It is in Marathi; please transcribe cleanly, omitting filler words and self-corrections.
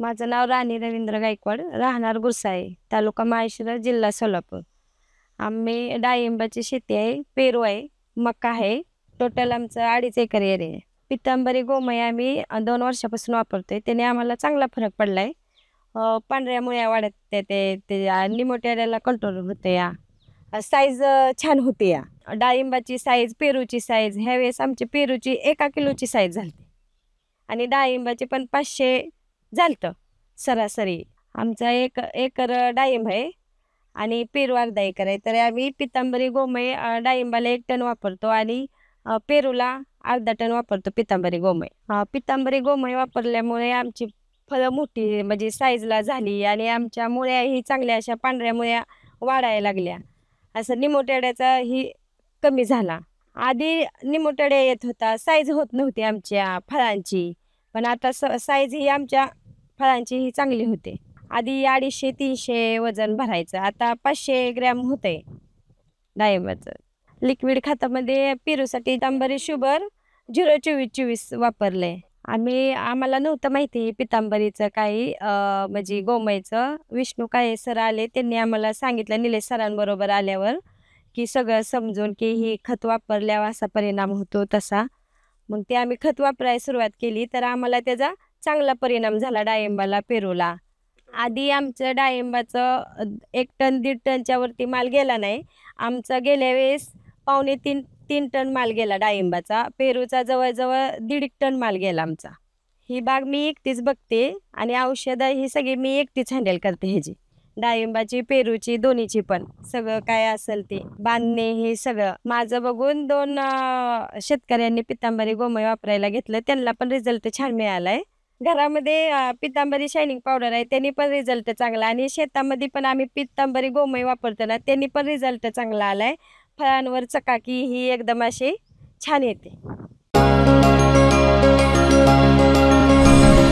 माझं नाव राणी रवींद्र गायकवाड, राहणार गुरसाळे, तालुका माळशिरस, जिल्हा सोलापूर. आम्ही डाळिंबाची शेती आहे, पेरू आहे, मका आहे. टोटल आमचं 2.5 एकर एरिया आहे. पितांबरी गोमय आम्ही 2 वर्षापासून वापरतोय. त्याने आम्हाला चांगला फरक पडलाय. पांढऱ्या मुळ्या वाढत ते निमोनियाला कंट्रोल होते या. साईज छान होते या. डाळिंबाची साईज, पेरूची साईज, ह्यावेळेस आमची पेरूची 1 किलोची साईज झाली आणि डाळिंबाची पण 500 झालतं सरासरी. आमचा 1 एकर डाळिंब आहे आणि पेरू अर्धा एकर आहे. तर आम्ही पितांबरी गोमय डाळिंबाला 1 टन वापरतो आणि पेरूला अर्धा टन वापरतो पितांबरी गोमय. पितांबरी गोमय वापरल्यामुळे आमची फळं मोठी म्हणजे साईजला झाली आणि आमच्या मुळ्याही चांगल्या अशा पांढऱ्या मुळ्या वाढायला लागल्या. असं निमोटेड्याचा ही कमी झाला. आधी निमोटेड्या येत होता, साईज होत नव्हती आमच्या फळांची, पण आता साईज ही आमच्या फळांची ही चांगली होते. आधी 250-300 वजन भरायचं, आता 500 ग्रॅम होतंय डाळिंबाचं. लिक्विड खतामध्ये पेरूसाठी पितांबरी शुगर 02424 वापरले. आम्हाला नव्हतं माहिती पितांबरीचं काही म्हणजे गोमयचं. विष्णू काळे सर आले, त्यांनी आम्हाला सांगितलं निलेश सरांबरोबर आल्यावर, की सगळं समजून की ही खत वापरल्यावर असा परिणाम होतो तसा. मग ते आम्ही खत वापरायला सुरुवात केली तर आम्हाला त्याचा चांगला परिणाम झाला डाळिंबाला, पेरूला. आधी आमचं डाळिंबाचं 1 टन 1.5 टनच्या वरती माल गेला नाही. आमचा गेल्या वेळेस 2.5-3 टन माल गेला डाळिंबाचा. पेरूचा जवळजवळ 1.5 टन माल गेला आमचा. ही बाग मी एकटीच बघते आणि औषधं ही सगळी मी एकटीच हँडल करते ह्याची. डाळिंबाची, पेरूची, दोन्हीची पण. सगळं काय असेल ते बांधणे हे सगळं माझं बघून 2 शेतकऱ्यांनी पितांबरी गोमय वापरायला घेतलं. त्यांना पण रिझल्ट छान मिळालाय. घरामध्ये पितांबरी शायनिंग पावडर आहे, त्यांनी पण रिझल्ट चांगला आणि शेतामध्ये पण आम्ही पितांबरी गोमय वापरतो ना, त्यांनी पण रिझल्ट चांगला आलाय. फळांवर चकाकी ही एकदम अशी छान येते.